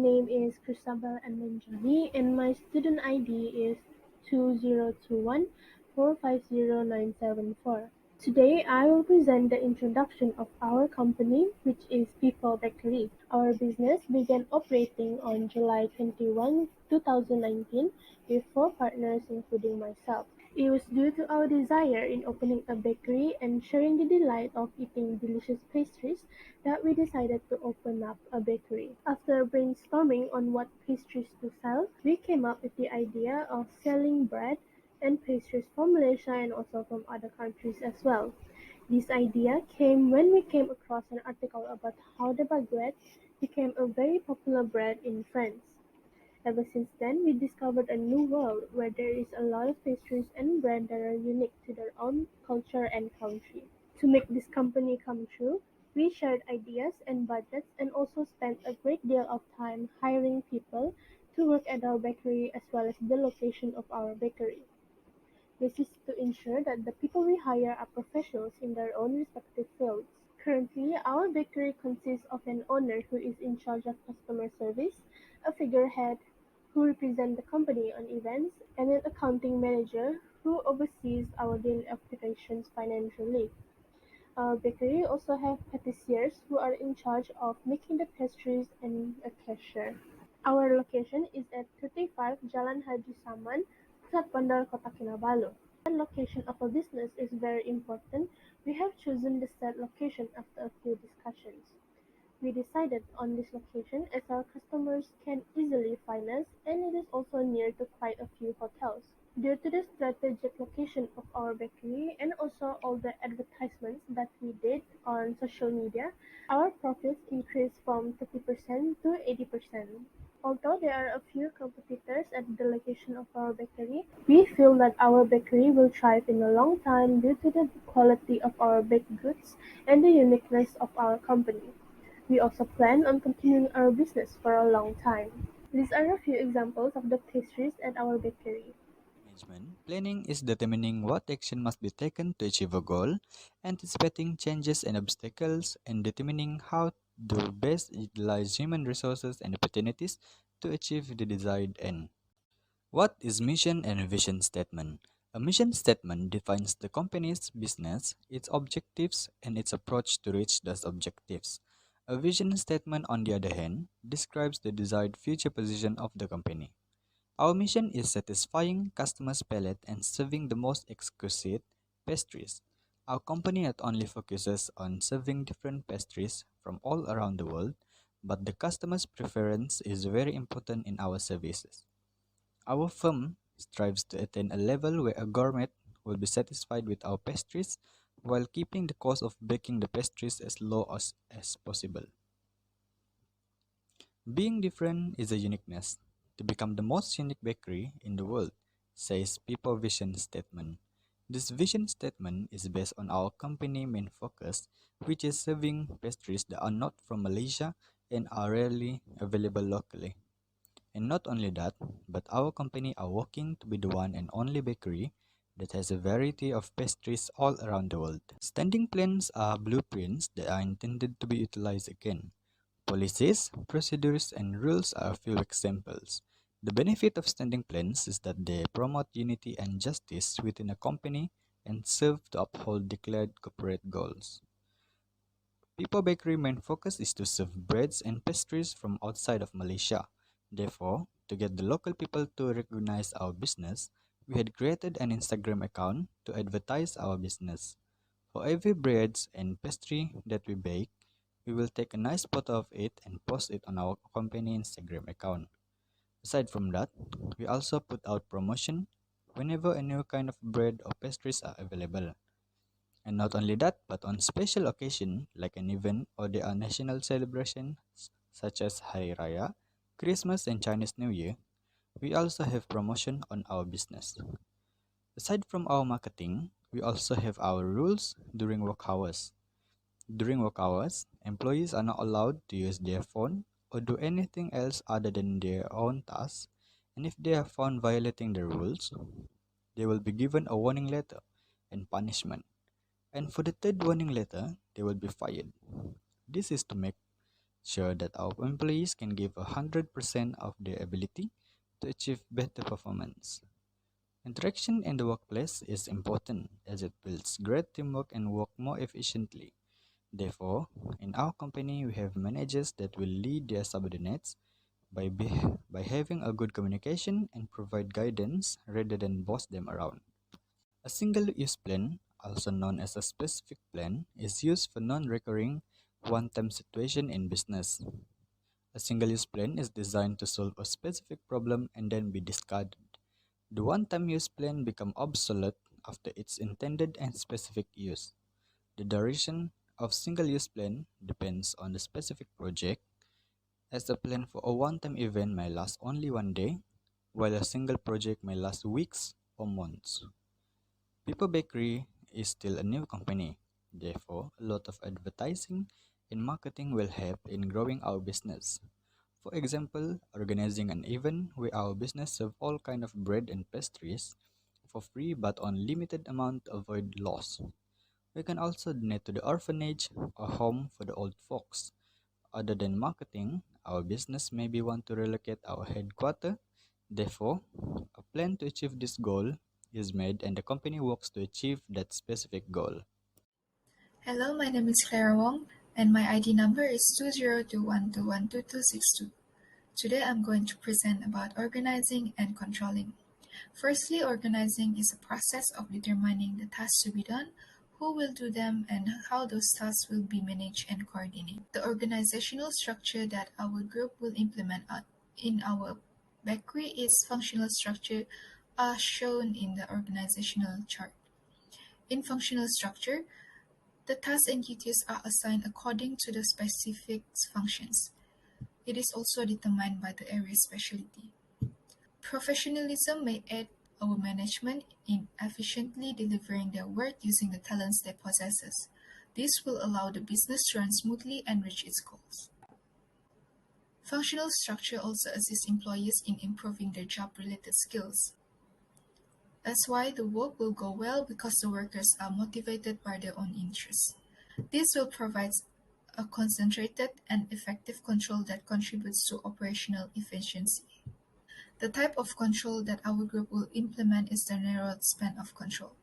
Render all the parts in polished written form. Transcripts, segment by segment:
name is Christabel Emanjani and my student ID is 2021450974. Today I will present the introduction of our company, which is People Bakery. Our business began operating on July 21, 2019 with four partners including myself. It was due to our desire in opening a bakery and sharing the delight of eating delicious pastries that we decided to open up a bakery. After brainstorming on what pastries to sell, we came up with the idea of selling bread and pastries from Malaysia and also from other countries as well. This idea came when we came across an article about how the baguette became a very popular bread in France. Ever since then, we discovered a new world where there is a lot of pastries and bread that are unique to their own culture and country. To make this company come true, we shared ideas and budgets and also spent a great deal of time hiring people to work at our bakery as well as the location of our bakery. This is to ensure that the people we hire are professionals in their own respective fields. Currently, our bakery consists of an owner who is in charge of customer service, a figurehead who represents the company on events, and an accounting manager who oversees our daily operations financially. Our bakery also have patissiers who are in charge of making the pastries and a cashier. Our location is at 35 Jalan Haji Saman, Pusat Bandar Kota Kinabalu. The location of a business is very important. We have chosen the said location after a few discussions. We decided on this location as our customers can easily find us and it is also near to quite a few hotels. Due to the strategic location of our bakery and also all the advertisements that we did on social media, our profits increased from 30% to 80%. Although there are a few competitors at the location of our bakery, we feel that our bakery will thrive in a long time due to the quality of our baked goods and the uniqueness of our company. We also plan on continuing our business for a long time. These are a few examples of the pastries at our bakery. Management planning is determining what action must be taken to achieve a goal, anticipating changes and obstacles, and determining how to best utilize human resources and opportunities to achieve the desired end. What is mission and vision statement? A mission statement defines the company's business, its objectives, and its approach to reach those objectives. A vision statement, on the other hand, describes the desired future position of the company. Our mission is satisfying customers' palate and serving the most exquisite pastries. Our company not only focuses on serving different pastries from all around the world, but the customer's preference is very important in our services. Our firm strives to attain a level where a gourmet will be satisfied with our pastries while keeping the cost of baking the pastries as low as possible. Being different is a uniqueness. To become the most unique bakery in the world, says People Vision Statement. This vision statement is based on our company main focus, which is serving pastries that are not from Malaysia and are rarely available locally. And not only that, but our company are working to be the one and only bakery that has a variety of pastries all around the world. Standing plans are blueprints that are intended to be utilized again. Policies, procedures, and rules are a few examples. The benefit of standing plans is that they promote unity and justice within a company and serve to uphold declared corporate goals. People Bakery main focus is to serve breads and pastries from outside of Malaysia. Therefore, to get the local people to recognize our business, we had created an Instagram account to advertise our business. For every breads and pastry that we bake, we will take a nice photo of it and post it on our company Instagram account. Aside from that, we also put out promotion whenever a new kind of bread or pastries are available. And not only that, but on special occasion like an event or there are national celebrations such as Hari Raya, Christmas and Chinese New Year, we also have promotion on our business. Aside from our marketing, we also have our rules during work hours. During work hours, employees are not allowed to use their phone or do anything else other than their own tasks, and if they are found violating the rules, they will be given a warning letter and punishment. And for the third warning letter, they will be fired. This is to make ensure that our employees can give 100% of their ability to achieve better performance. Interaction in the workplace is important as it builds great teamwork and work more efficiently. Therefore, in our company, we have managers that will lead their subordinates by having a good communication and provide guidance rather than boss them around. A single-use plan, also known as a specific plan, is used for non-recurring one-time situation in business. A single-use plan is designed to solve a specific problem and then be discarded. The one-time use plan becomes obsolete after its intended and specific use. The duration of single-use plan depends on the specific project, as a plan for a one-time event may last only one day, while a single project may last weeks or months. People Bakery is still a new company, therefore, a lot of advertising and marketing will help in growing our business. For example, organizing an event where our business serve all kind of bread and pastries for free but on limited amount to avoid loss. We can also donate to the orphanage or home for the old folks. Other than marketing, our business maybe want to relocate our headquarters. Therefore, a plan to achieve this goal is made and the company works to achieve that specific goal. Hello, my name is Clara Wong, and my ID number is 2021212262. Today I'm going to present about organizing and controlling. Firstly, organizing is a process of determining the tasks to be done, who will do them, and how those tasks will be managed and coordinated. The organizational structure that our group will implement in our bakery is functional structure as shown in the organizational chart. In functional structure, the tasks and duties are assigned according to the specific functions. It is also determined by the area specialty. Professionalism may aid our management in efficiently delivering their work using the talents they possess. This will allow the business to run smoothly and reach its goals. Functional structure also assists employees in improving their job-related skills. That's why the work will go well because the workers are motivated by their own interests. This will provide a concentrated and effective control that contributes to operational efficiency. The type of control that our group will implement is the narrow span of control.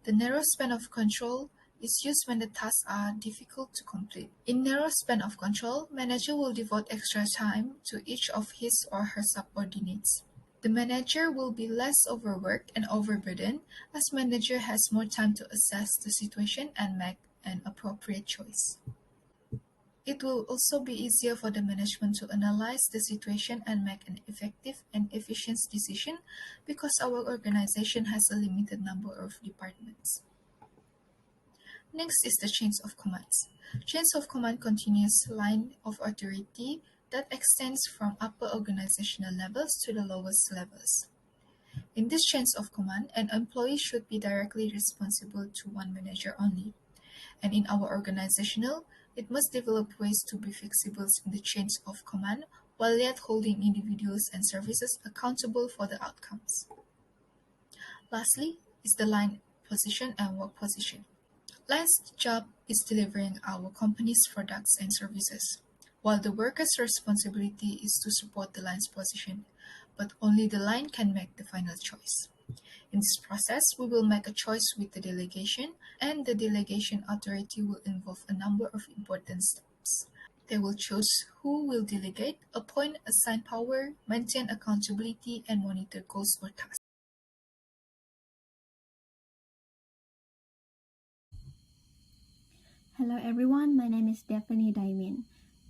The narrow span of control is used when the tasks are difficult to complete. In narrow span of control, manager will devote extra time to each of his or her subordinates. The manager will be less overworked and overburdened as manager has more time to assess the situation and make an appropriate choice. It will also be easier for the management to analyze the situation and make an effective and efficient decision because our organization has a limited number of departments. Next is the chains of commands. Chains of command continuous line of authority that extends from upper organizational levels to the lowest levels. In these chains of command, an employee should be directly responsible to one manager only. And in our organizational, it must develop ways to be flexible in the chains of command while yet holding individuals and services accountable for the outcomes. Lastly is the line position and work position. Line's job is delivering our company's products and services, while the worker's responsibility is to support the line's position, but only the line can make the final choice. In this process, we will make a choice with the delegation, and the delegation authority will involve a number of important steps. They will choose who will delegate, appoint, assign power, maintain accountability, and monitor goals or tasks. Hello everyone, my name is Daphne Daimin,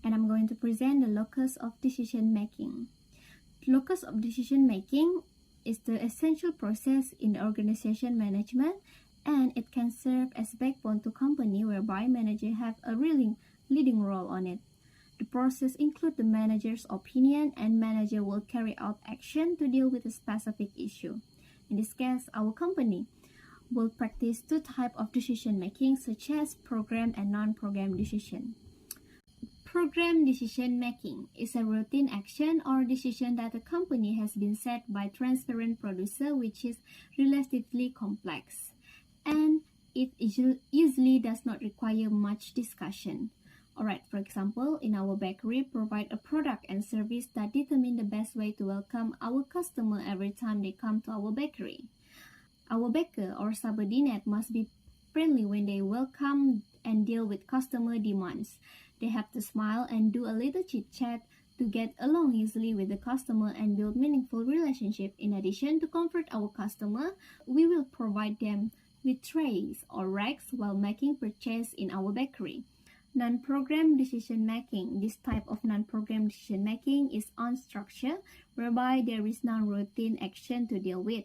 and I'm going to present the locus of decision making. The locus of decision making is the essential process in organization management, and it can serve as backbone to company whereby managers have a really leading role on it. The process includes the manager's opinion, and manager will carry out action to deal with a specific issue. In this case, our company will practice two types of decision making, such as program and non-program decision. Program decision making is a routine action or decision that a company has been set by transparent producer, which is relatively complex, and it usually does not require much discussion. Alright, for example, in our bakery, provide a product and service that determine the best way to welcome our customer every time they come to our bakery. Our baker or subordinate must be friendly when they welcome and deal with customer demands. They have to smile and do a little chit-chat to get along easily with the customer and build meaningful relationship. In addition, to comfort our customer, we will provide them with trays or racks while making purchase in our bakery. Non-program decision making. This type of non-program decision making is unstructured, whereby there is no routine action to deal with.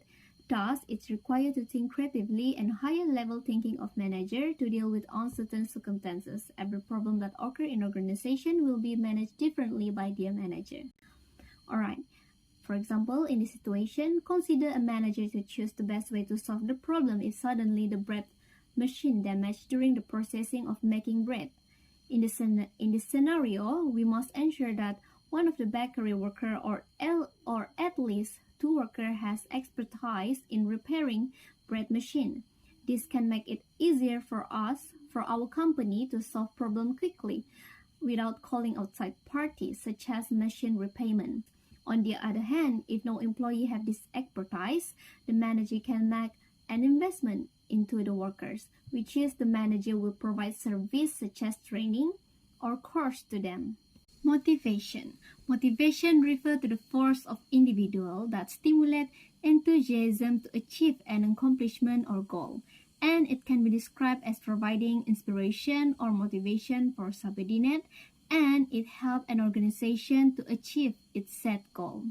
Thus, it's required to think creatively and higher level thinking of manager to deal with uncertain circumstances. Every problem that occur in organization will be managed differently by their manager. Alright, for example, in this situation, consider a manager to choose the best way to solve the problem if suddenly the bread machine damaged during the processing of making bread. In this scenario, we must ensure that one of the bakery worker or at least two workers has expertise in repairing bread machine. This can make it easier for our company to solve problem quickly without calling outside parties such as machine repairman. On the other hand, if no employee have this expertise, the manager can make an investment into the workers, which is the manager will provide service such as training or course to them. Motivation. Motivation refers to the force of individual that stimulate enthusiasm to achieve an accomplishment or goal, and it can be described as providing inspiration or motivation for subordinate, and it helps an organization to achieve its set goal.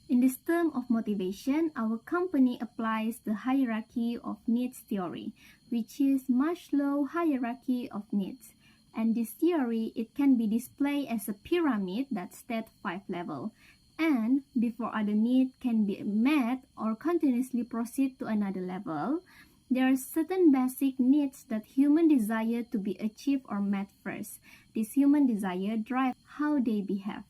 In this term of motivation, our company applies the hierarchy of needs theory, which is Maslow's hierarchy of needs. And this theory, it can be displayed as a pyramid that states 5 levels. And before other needs can be met or continuously proceed to another level, there are certain basic needs that human desire to be achieved or met first. This human desire drives how they behave.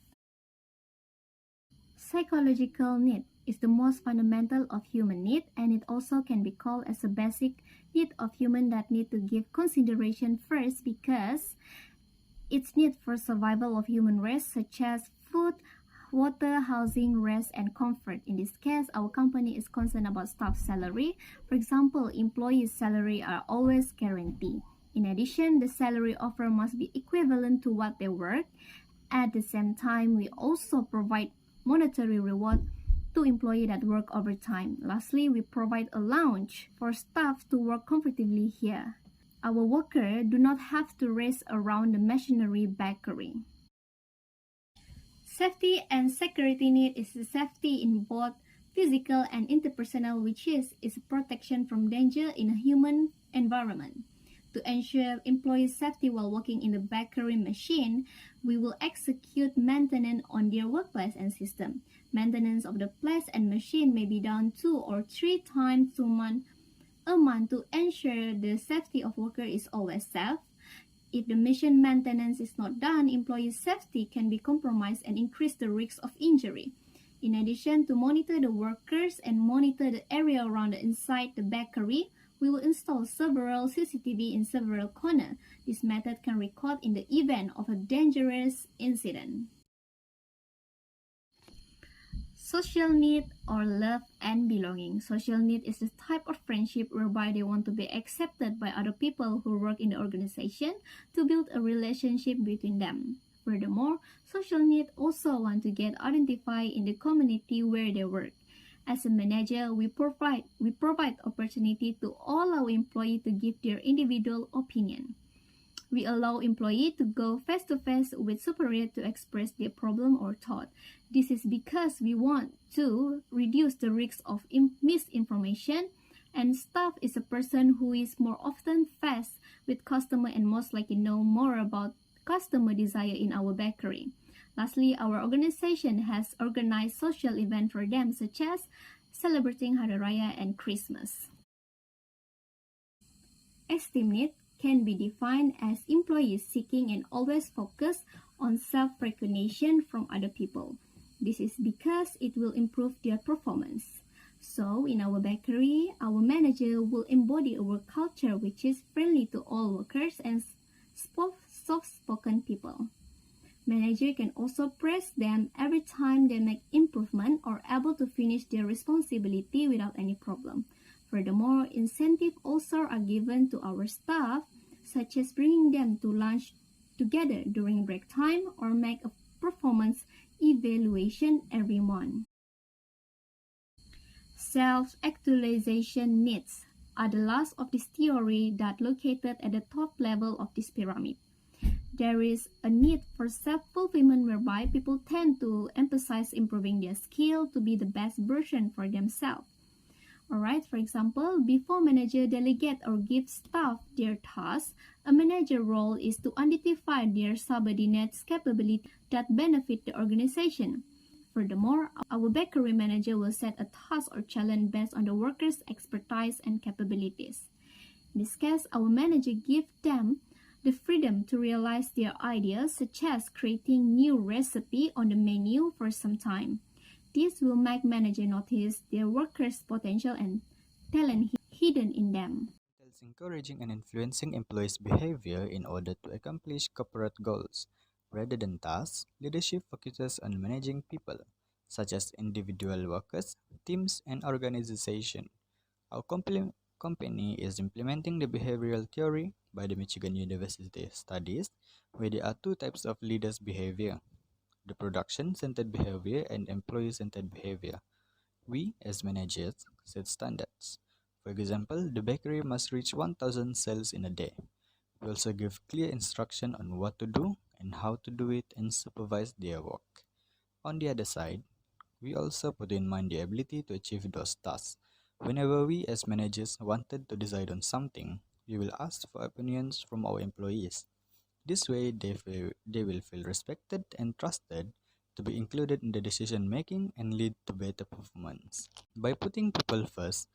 Psychological need is the most fundamental of human need, and it also can be called as a basic need of human that need to give consideration first because its need for survival of human race such as food, water, housing, rest, and comfort. In this case, our company is concerned about staff salary. For example, employees' salary are always guaranteed. In addition, the salary offer must be equivalent to what they work. At the same time, we also provide monetary reward to employees that work overtime. Lastly, we provide a lounge for staff to work comfortably here. Our workers do not have to race around the machinery bakery. Safety and security need is the safety in both physical and interpersonal, which is protection from danger in a human environment. To ensure employee safety while working in the bakery machine, we will execute maintenance on their workplace and system. Maintenance of the place and machine may be done 2 or 3 times a month to ensure the safety of workers is always safe. If the machine maintenance is not done, employee safety can be compromised and increase the risk of injury. In addition to monitor the workers and monitor the area around inside the bakery, we will install several CCTV in several corners. This method can record in the event of a dangerous incident. Social need or love and belonging. Social need is the type of friendship whereby they want to be accepted by other people who work in the organization to build a relationship between them. Furthermore, social need also want to get identified in the community where they work. As a manager, we provide opportunity to all our employees to give their individual opinion. We allow employees to go face-to-face with superior to express their problem or thought. This is because we want to reduce the risk of misinformation, and staff is a person who is more often faced with customer and most likely know more about customer desire in our bakery. Lastly, our organization has organized social events for them such as celebrating Hari Raya and Christmas. Esteem need can be defined as employees seeking and always focused on self-recognition from other people. This is because it will improve their performance. So, in our bakery, our manager will embody a work culture which is friendly to all workers and soft-spoken people. Manager can also praise them every time they make improvement or able to finish their responsibility without any problem. Furthermore, incentives also are given to our staff, such as bringing them to lunch together during break time or make a performance evaluation every month. Self-actualization needs are the last of this theory that located at the top level of this pyramid. There is a need for self-fulfillment whereby people tend to emphasize improving their skill to be the best version for themselves. Alright, for example, before manager delegate or give staff their tasks, a manager role is to identify their subordinates' capability that benefit the organization. Furthermore, our bakery manager will set a task or challenge based on the workers' expertise and capabilities. In this case, our manager gives them the freedom to realize their ideas, such as creating new recipe on the menu for some time. This will make manager notice their workers' potential and talent hidden in them. Entails encouraging and influencing employees' behavior in order to accomplish corporate goals. Rather than tasks, leadership focuses on managing people, such as individual workers, teams, and organizations. Our company is implementing the behavioral theory by the Michigan University Studies, where there are two types of leaders' behavior: the production centered behavior and employee centered behavior. We, as managers, set standards. For example, the bakery must reach 1,000 sales in a day. We also give clear instruction on what to do and how to do it and supervise their work. On the other side, we also put in mind the ability to achieve those tasks. Whenever we as managers wanted to decide on something, we will ask for opinions from our employees. This way, they will feel respected and trusted to be included in the decision making and lead to better performance. By putting people first,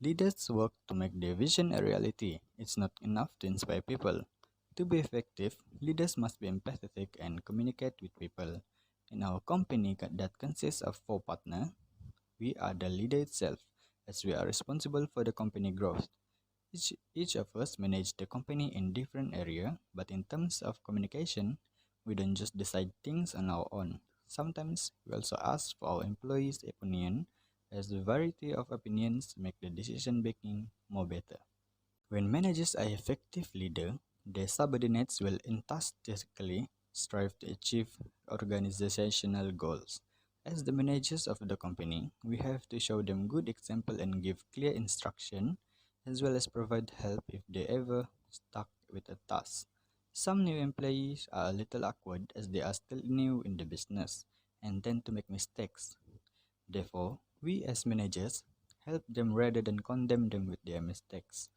leaders work to make their vision a reality. It's not enough to inspire people. To be effective, leaders must be empathetic and communicate with people. In our company that consists of 4 partners, we are the leader itself, as we are responsible for the company growth. Each of us manage the company in different area, but in terms of communication, we don't just decide things on our own. Sometimes we also ask for our employees' opinion, as the variety of opinions make the decision making more better. When managers are effective leader, their subordinates will enthusiastically strive to achieve organizational goals. As the managers of the company, we have to show them good example and give clear instruction, as well as provide help if they ever stuck with a task. Some new employees are a little awkward as they are still new in the business and tend to make mistakes. Therefore, we as managers help them rather than condemn them with their mistakes.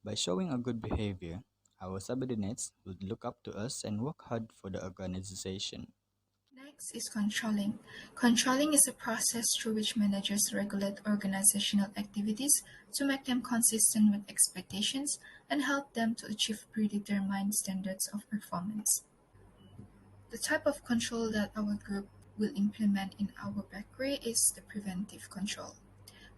By showing a good behavior, our subordinates would look up to us and work hard for the organization. Next is controlling. Controlling is a process through which managers regulate organizational activities to make them consistent with expectations and help them to achieve predetermined standards of performance. The type of control that our group will implement in our bakery is the preventive control.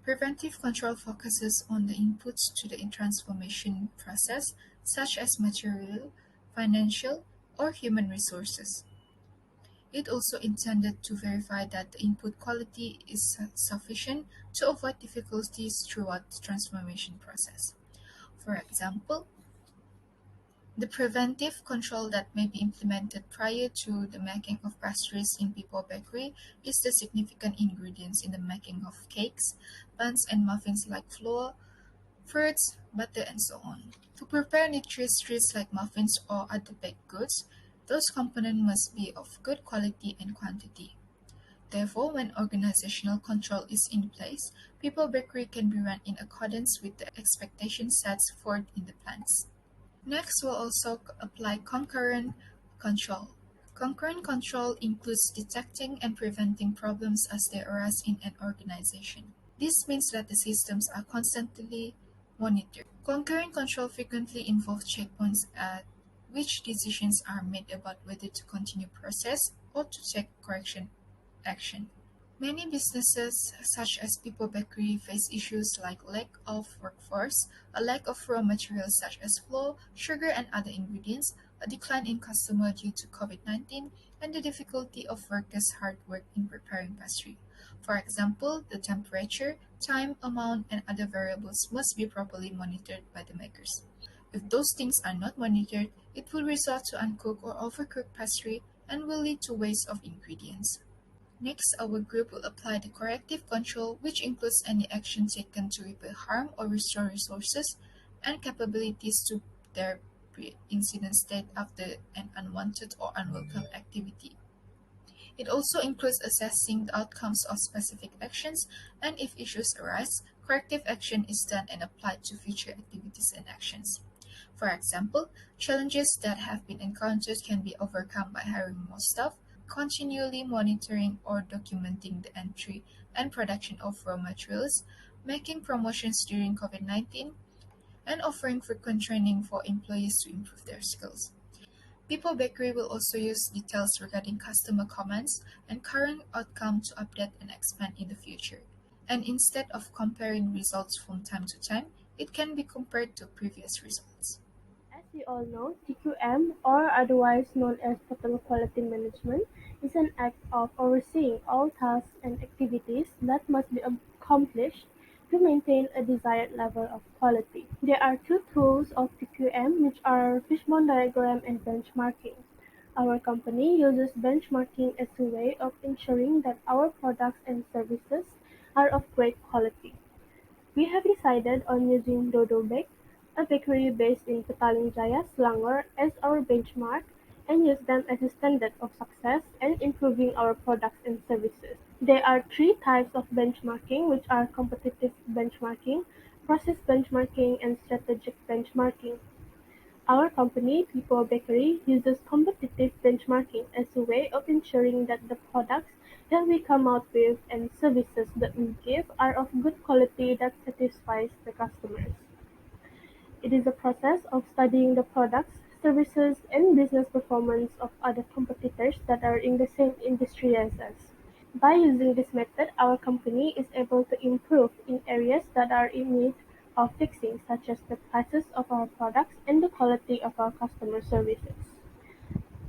Preventive control focuses on the inputs to the transformation process, such as material, financial, or human resources. It also intended to verify that the input quality is sufficient to avoid difficulties throughout the transformation process. For example, the preventive control that may be implemented prior to the making of pastries in People Bakery is the significant ingredients in the making of cakes, buns, and muffins like flour, fruits, butter, and so on. To prepare nutritious treats like muffins or other baked goods, those components must be of good quality and quantity. Therefore, when organizational control is in place, People Bakery can be run in accordance with the expectation set forth in the plans. Next, we'll also apply concurrent control. Concurrent control includes detecting and preventing problems as they arise in an organization. This means that the systems are constantly monitored. Concurrent control frequently involves checkpoints at which decisions are made about whether to continue process or to take correction action. Many businesses, such as People Bakery, face issues like lack of workforce, a lack of raw materials such as flour, sugar, and other ingredients, a decline in customer due to COVID-19, and the difficulty of workers' hard work in preparing pastry. For example, the temperature, time, amount, and other variables must be properly monitored by the makers. If those things are not monitored, it will result to uncooked or overcooked pastry and will lead to waste of ingredients. Next, our group will apply the corrective control, which includes any action taken to repair harm or restore resources and capabilities to their pre-incident state after an unwanted or unwelcome activity. It also includes assessing the outcomes of specific actions, and if issues arise, corrective action is done and applied to future activities and actions. For example, challenges that have been encountered can be overcome by hiring more staff, continually monitoring or documenting the entry and production of raw materials, making promotions during COVID-19, and offering frequent training for employees to improve their skills. People Bakery will also use details regarding customer comments and current outcome to update and expand in the future. And instead of comparing results from time to time, it can be compared to previous results. As we all know, TQM, or otherwise known as Total Quality Management, is an act of overseeing all tasks and activities that must be accomplished to maintain a desired level of quality. There are two tools of TQM, which are fishbone diagram and benchmarking. Our company uses benchmarking as a way of ensuring that our products and services are of great quality. We have decided on using Dodo Bake, a bakery based in Petaling Jaya, Selangor, as our benchmark and use them as a standard of success and improving our products and services. There are three types of benchmarking, which are competitive benchmarking, process benchmarking, and strategic benchmarking. Our company, People Bakery, uses competitive benchmarking as a way of ensuring that the products that we come out with and services that we give are of good quality that satisfies the customers. It is a process of studying the products, services, and business performance of other competitors that are in the same industry as us. By using this method, our company is able to improve in areas that are in need of fixing, such as the prices of our products and the quality of our customer services.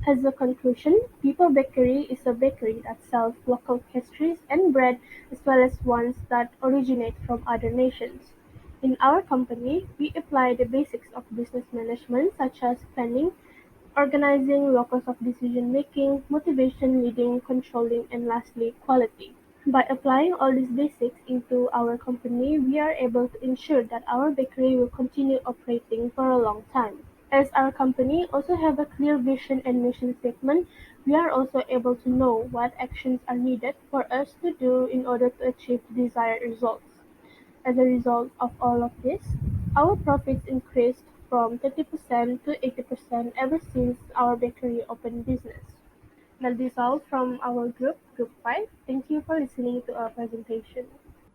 As a conclusion, People Bakery is a bakery that sells local pastries and bread as well as ones that originate from other nations. In our company, we apply the basics of business management such as planning, organizing, locus of decision making, motivation, leading, controlling, and lastly, quality. By applying all these basics into our company, we are able to ensure that our bakery will continue operating for a long time. As our company also have a clear vision and mission statement, we are also able to know what actions are needed for us to do in order to achieve the desired results. As a result of all of this, our profits increased from 30% to 80% ever since our bakery opened business. That is all from our group, Group 5. Thank you for listening to our presentation.